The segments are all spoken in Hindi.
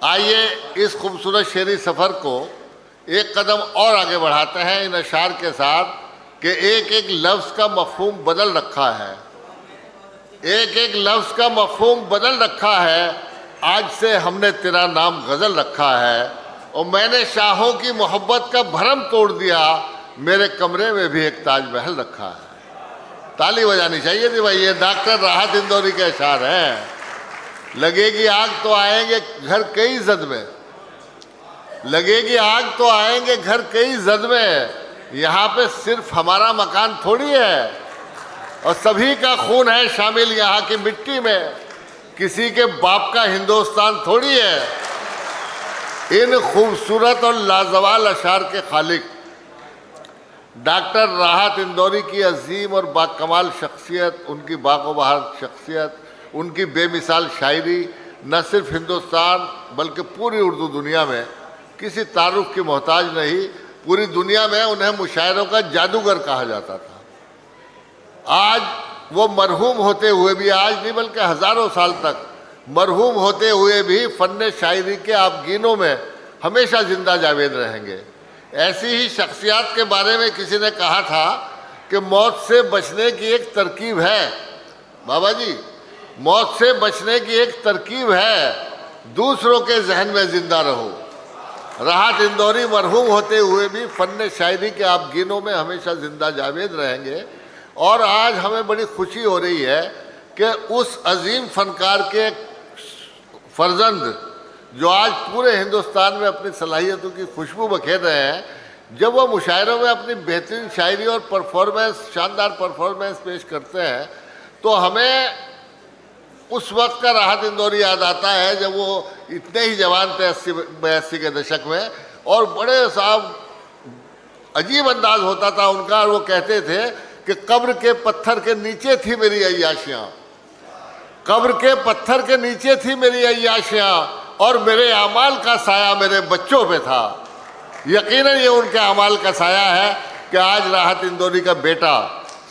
आइए इस खूबसूरत शेरी सफ़र को एक कदम और आगे बढ़ाते हैं इन अशार के साथ कि एक एक लफ्ज़ का मफ़हूम बदल रखा है, एक एक लफ्ज़ का मफ़हूम बदल रखा है। आज से हमने तेरा नाम गज़ल रखा है और मैंने शाहों की मोहब्बत का भरम तोड़ दिया, मेरे कमरे में भी एक ताजमहल रखा है। ताली बजानी चाहिए थी भाई, ये डॉक्टर राहत इंदौरी के अशार हैं। लगेगी आग तो आएंगे घर कई जद में, लगेगी आग तो आएंगे घर कई जद में, यहाँ पे सिर्फ हमारा मकान थोड़ी है और सभी का खून है शामिल यहाँ की मिट्टी में, किसी के बाप का हिंदुस्तान थोड़ी है। इन खूबसूरत और लाजवाल अशार के खालिक डॉक्टर राहत इंदौरी की अजीम और बाकमाल शख्सियत, उनकी बाक़ोबहार शख्सियत, उनकी बेमिसाल शायरी न सिर्फ हिंदुस्तान बल्कि पूरी उर्दू दुनिया में किसी तारुफ की मोहताज नहीं। पूरी दुनिया में उन्हें मुशायरों का जादूगर कहा जाता था। आज वो मरहूम होते हुए भी, आज नहीं बल्कि हज़ारों साल तक मरहूम होते हुए भी फ़न शायरी के आबगीनों में हमेशा जिंदा जावेद रहेंगे। ऐसी ही शख्सियात के बारे में किसी ने कहा था कि मौत से बचने की एक तरकीब है, बाबा जी, मौत से बचने की एक तरकीब है, दूसरों के जहन में जिंदा रहो। राहत इंदौरी मरहूम होते हुए भी फ़न शायरी के आबगीनों में हमेशा जिंदा जावेद रहेंगे। और आज हमें बड़ी खुशी हो रही है कि उस अजीम फ़नकार के फर्जंद जो आज पूरे हिंदुस्तान में अपनी सलाहियतों की खुशबू बखेर रहे हैं, जब वो मुशायरों में अपनी बेहतरीन शायरी और परफॉर्मेंस, शानदार परफॉर्मेंस पेश करते हैं तो हमें उस वक्त का राहत इंदौरी याद आता है जब वो इतने ही जवान थे 80-82 के दशक में, और बड़े साहब अजीब अंदाज होता था उनका, और वो कहते थे कि कब्र के पत्थर के नीचे थी मेरी अय्याशियाँ, कब्र के पत्थर के नीचे थी मेरी अय्याशियाँ और मेरे अमाल का साया मेरे बच्चों पे था। यकीनन ये उनके अमाल का साया है कि आज राहत इंदौरी का बेटा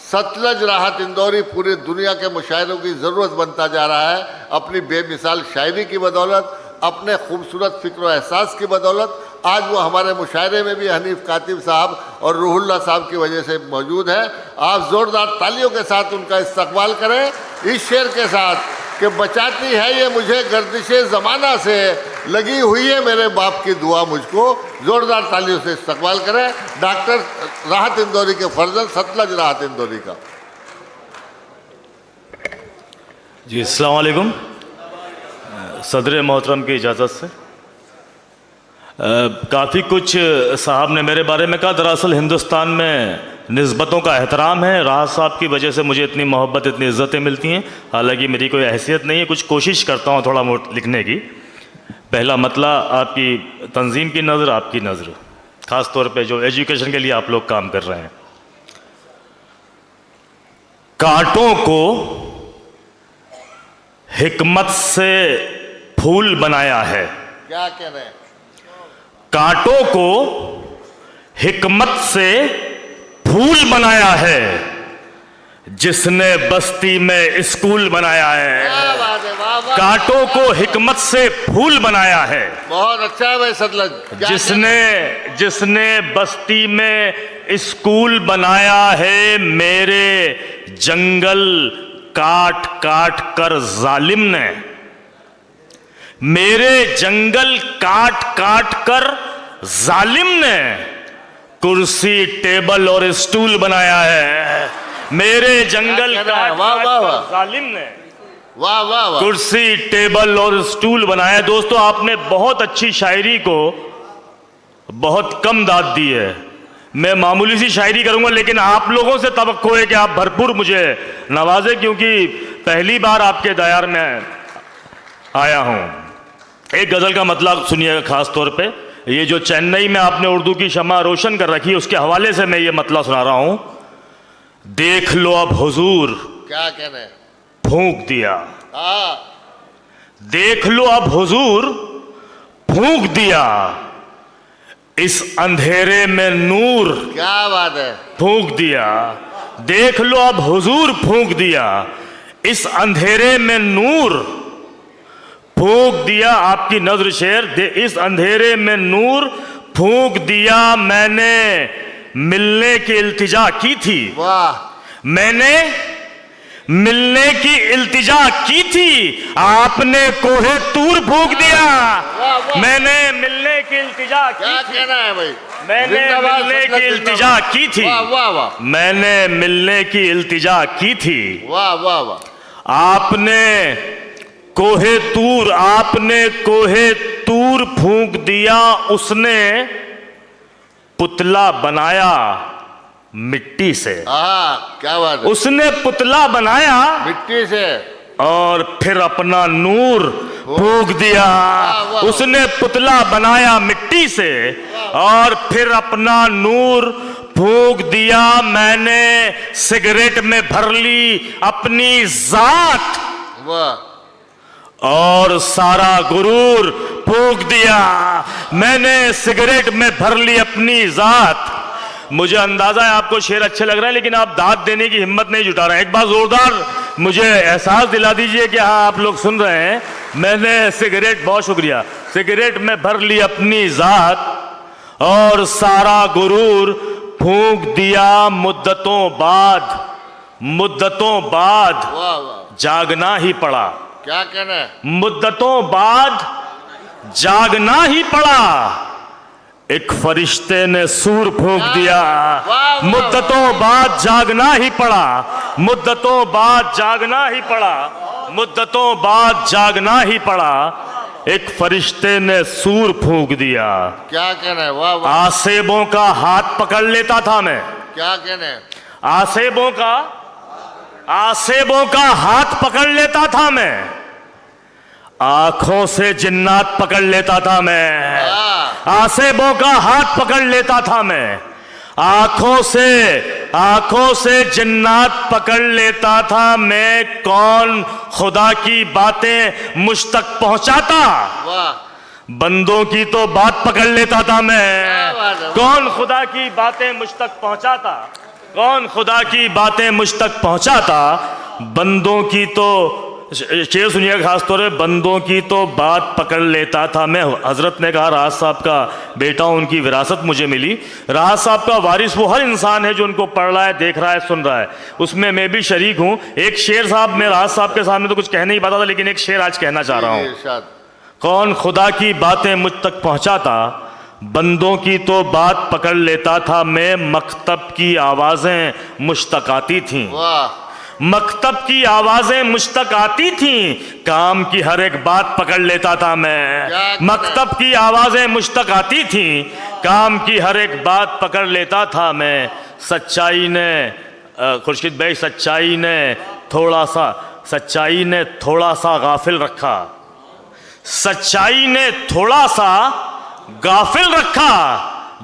सतलज राहत इंदौरी पूरी दुनिया के मुशायरों की ज़रूरत बनता जा रहा है, अपनी बेमिसाल शायरी की बदौलत, अपने खूबसूरत फ़िक्र और एहसास की बदौलत। आज वो हमारे मुशायरे में भी हनीफ कातिब साहब और रूहुल्लाह साहब की वजह से मौजूद है। आप ज़ोरदार तालियों के साथ उनका इस्तकबाल करें इस शेर के साथ कि बचाती है ये मुझे गर्दिशे ज़माना से, लगी हुई है मेरे बाप की दुआ मुझको। ज़ोरदार तालियों से इस्तकबाल करें डॉक्टर राहत इंदौरी के फर्जंद सतलज राहत इंदौरी का। जी अस्सलाम वालेकुम। सदर मोहतरम की इजाज़त से काफ़ी कुछ साहब ने मेरे बारे में कहा। दरअसल हिंदुस्तान में निस्बतों का एहतराम है, राहत साहब की वजह से मुझे इतनी मोहब्बत, इतनी इज़्ज़तें मिलती हैं। हालांकि मेरी कोई हैसियत नहीं है, कुछ कोशिश करता हूँ थोड़ा बहुत लिखने की। पहला मतला आपकी तंजीम की नज़र, आपकी नज़र, ख़ास तौर पे जो एजुकेशन के लिए आप लोग काम कर रहे हैं। कांटों को हिकमत से फूल बनाया है। क्या कह रहे हैं? कांटों को हिकमत से फूल बनाया है, जिसने बस्ती में स्कूल बनाया है। कांटों को हिकमत से फूल बनाया है, बहुत अच्छा है भाई सतलज। जिसने बस्ती में स्कूल बनाया है, मेरे जंगल काट काट कर जालिम ने, मेरे जंगल काट काट कर जालिम ने कुर्सी टेबल और स्टूल बनाया है। मेरे जंगल काट काट कर जालिम ने वाह वाह वाह कुर्सी टेबल और स्टूल बनाया। दोस्तों, आपने बहुत अच्छी शायरी को बहुत कम दाद दी है। मैं मामूली सी शायरी करूंगा, लेकिन आप लोगों से तवक्को है कि आप भरपूर मुझे नवाजें, क्योंकि पहली बार आपके दायर में आया हूं। एक गज़ल का मतलब सुनिएगा खास तौर पे। ये जो चेन्नई में आपने उर्दू की शमा रोशन कर रखी है, उसके हवाले से मैं ये मतलब सुना रहा हूं। देख लो अब हुजूर, क्या कह रहे हैं? फूंक दिया। हाँ, देख लो अब हुजूर, फूंक दिया, इस अंधेरे में नूर। क्या बात है, फूंक दिया। देख लो अब हुजूर, फूंक दिया, इस अंधेरे में नूर। फूंक दिया, आपकी नजर शेर दे, इस अंधेरे में नूर फूंक दिया मैंने, मिलने की इल्तिजा की थी, वाह मैंने मिलने की इल्तिजा की थी, आपने कोहे तूर फूंक दिया, मैंने मिलने की इल्तिजा की क्या थी, कहना है भाई, मैंने जिंदाबाद, मिलने सतलज की इल्तिजा जिंदाबाद। की थी, वाह वाह वाह मैंने मिलने की इल्तिजा की थी, वाह वाह वाह आपने कोहे तूर फूंक दिया, उसने पुतला बनाया मिट्टी से, क्या बात है, उसने पुतला बनाया मिट्टी से और फिर अपना नूर फूंक दिया, वाह। उसने पुतला बनाया मिट्टी से और फिर अपना नूर फूंक दिया, मैंने सिगरेट में भर ली अपनी जात वाह और सारा गुरूर फूंक दिया, मैंने सिगरेट में भर ली अपनी जात। मुझे अंदाजा है आपको शेर अच्छे लग रहे हैं, लेकिन आप दाद देने की हिम्मत नहीं जुटा रहे हैं। एक बार जोरदार मुझे एहसास दिला दीजिए कि हाँ आप लोग सुन रहे हैं। मैंने सिगरेट, बहुत शुक्रिया, सिगरेट में भर ली अपनी जात और सारा गुरूर फूंक दिया, मुद्दतों बाद वाह वाह, जागना ही पड़ा, क्या कहना है, मुद्दतों बाद जागना ही पड़ा, एक फरिश्ते ने सूर फूंक दिया, वाह। मुद्दतों बाद जागना ही पड़ा, मुद्दतों बाद जागना ही पड़ा, मुद्दतों बाद जागना ही पड़ा, एक फरिश्ते ने सूर फूंक दिया। क्या कहना है, वाह वाह, आसेबों का हाथ पकड़ लेता था मैं, क्या कहना है, आसेबों का हाथ पकड़ लेता था मैं, आंखों से जिन्नात पकड़ लेता था मैं, आसेबों का हाथ पकड़ लेता था मैं, आंखों से जिन्नात पकड़ लेता था मैं, कौन खुदा की बातें मुझ तक पहुंचाता, वाह बंदों की तो बात पकड़ लेता था मैं, क्या बात है। कौन खुदा की बातें मुझ तक पहुंचाता, कौन खुदा की बातें मुझ तक पहुंचाता, बंदों की तो, शेर सुनिए खास तौर पे, बंदों की तो बात पकड़ लेता था मैं। हजरत ने कहा, राहत साहब का बेटा, उनकी विरासत मुझे मिली, राहत साहब का वारिस वो हर इंसान है जो उनको पढ़ रहा है, देख रहा है, सुन रहा है, उसमें मैं भी शरीक हूं। एक शेर साहब, मैं राहत साहब के सामने तो कुछ कह नहीं पाता था, लेकिन एक शेर आज कहना चाह रहा हूं। इरशाद, कौन खुदा की बातें मुझ तक पहुंचाता, बंदों की तो बात पकड़ लेता था मैं, मकतब की आवाजें मुझ तक आती थीं, वाह मकतब की आवाजें मुझ तक आती थीं, काम की हर एक बात पकड़ लेता था मैं, मकतब की आवाजें मुझ तक आती थीं, काम की हर एक बात पकड़ लेता था मैं। सच्चाई ने, खुर्शीद भाई, सच्चाई ने थोड़ा सा गाफिल रखा, सच्चाई ने थोड़ा सा गाफिल रखा,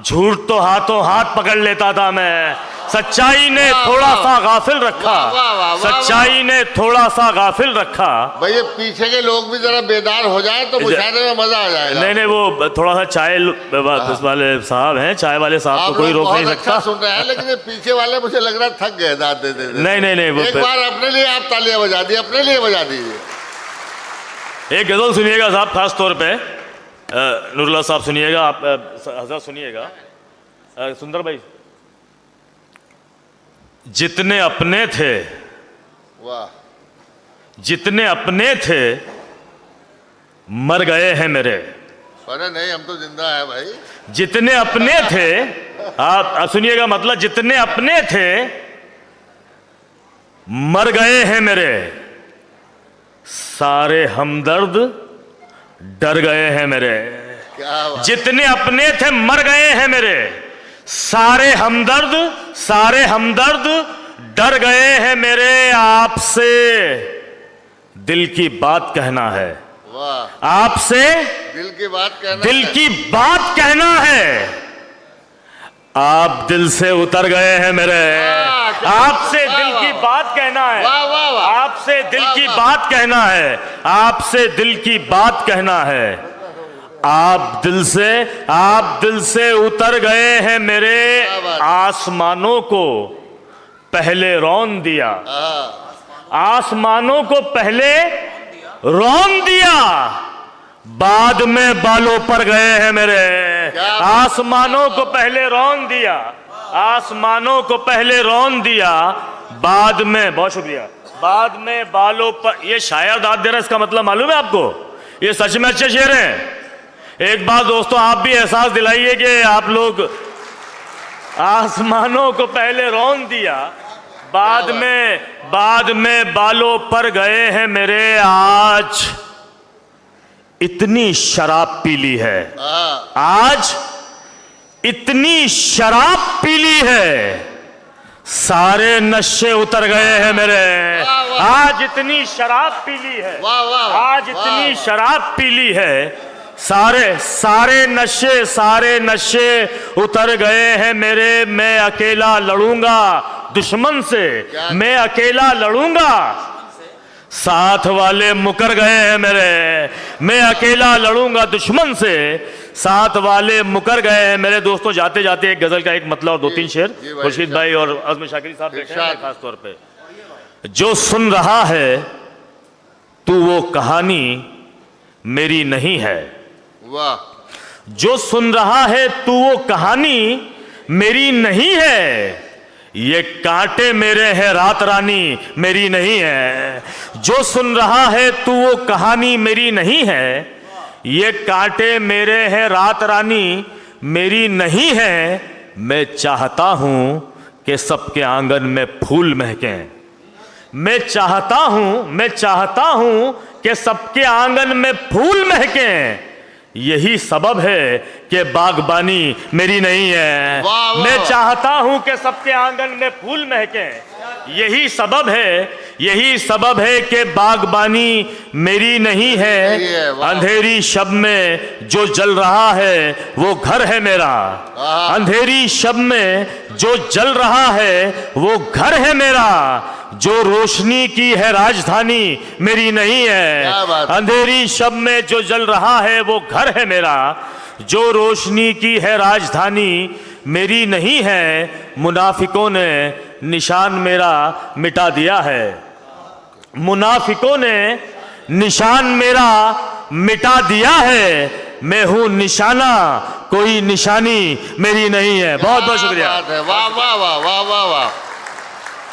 झूठ तो हाथों हाथ पकड़ लेता था मैं, सच्चाई ने थोड़ा सा गाफिल रखा, सच्चाई ने थोड़ा सा गाफिल रखा। भैया पीछे के लोग भी जरा बेदार हो जाए तो मुशायरे में मजा आ जाएगा। नहीं, वो थोड़ा सा चाय वाले साहब हैं, चाय वाले साहब को कोई रोक नहीं सकता। अच्छा सुन रहे हैं, लेकिन ये पीछे वाले मुझे लग रहा थक गए दाद दे दे। नहीं, वो एक बार अपने लिए आप तालियां बजा दी, अपने लिए बजा दीजिए। एक गजल सुनिएगा साहब, खास तौर पे नूरुल्लाह साहब सुनिएगा, आप हजरत सुनिएगा, सुंदर भाई। जितने अपने थे, वाह, जितने अपने थे मर गए हैं मेरे, अरे नहीं हम तो जिंदा है भाई। जितने अपने थे, आप सुनिएगा, मतलब जितने अपने थे मर गए हैं मेरे, सारे हमदर्द डर गए हैं मेरे, क्या बात, जितने अपने थे मर गए हैं मेरे, सारे हमदर्द डर गए हैं मेरे, आपसे दिल की बात कहना है, वाह, आपसे दिल की बात कहना, दिल की बात कहना है, आप दिल से उतर गए हैं मेरे, आपसे दिल की बात कहना है, वाह वाह वाह, आपसे दिल की बात कहना है, आपसे दिल की बात कहना है, आप दिल से उतर गए हैं मेरे, आसमानों को पहले रौन दिया, आसमानों को पहले रौन दिया, बाद में बालों पर गए हैं मेरे। क्या? आसमानों को पहले रौन दिया, आसमानों को पहले रौन दिया, बाद में, बहुत शुक्रिया, बाद में बालों पर। ये शायर दाद दे रहा है, इसका मतलब मालूम है आपको? ये सच में अच्छे शेर हैं। एक बात दोस्तों आप भी एहसास दिलाइए कि आप लोग आसमानों को पहले रौन दिया, बाद में बालों पर गए हैं मेरे। आज इतनी शराब पी ली है, हाँ, आज इतनी शराब पी ली है, सारे नशे उतर गए हैं मेरे। वाह, वाह। आज इतनी शराब पी ली है, वाह वाह, आज वाह, इतनी शराब पी ली है, सारे नशे उतर गए हैं मेरे। मैं अकेला लड़ूंगा दुश्मन से, क्या? मैं अकेला लड़ूंगा, साथ वाले मुकर गए हैं मेरे। मैं अकेला लड़ूंगा दुश्मन से, साथ वाले मुकर गए हैं मेरे। दोस्तों जाते जाते एक गजल का एक मतलब और दो तीन शेर जी भाई, खुर्शीद भाई और अज़म शाकिरी साहब बैठे हैं इरशाद। खास तौर पे। जो सुन रहा है तू वो कहानी मेरी नहीं है, वाह, जो सुन रहा है तू वो कहानी मेरी नहीं है, ये कांटे मेरे हैं रात रानी मेरी नहीं है। जो सुन रहा है तू वो कहानी मेरी नहीं है, ये कांटे मेरे हैं रात रानी मेरी नहीं है। मैं चाहता हूं कि सबके आंगन में फूल महकें, मैं चाहता हूं कि सबके आंगन में फूल महकें, यही सबब है कि बागबानी मेरी नहीं है। वाह, वाह, मैं वाह। चाहता हूं कि सबके आंगन में फूल महकें, यही सबब है कि बागबानी मेरी नहीं नहीं है, है। वाह। अंधेरी शब में जो जल रहा है वो घर है मेरा, आहा। अंधेरी शब में जो जल रहा है वो घर है मेरा, जो रोशनी की है राजधानी मेरी नहीं क्या बात है। है? अंधेरी शब में जो जल रहा है वो घर है मेरा, जो रोशनी की है राजधानी मेरी नहीं है। मुनाफिकों ने निशान मेरा मिटा दिया है, मुनाफिकों ने निशान मेरा मिटा दिया है। मैं हूं निशाना, कोई निशानी मेरी नहीं है। बहुत बहुत शुक्रिया। क्या बात है, वाह वाह वाह वाह वाह वाह।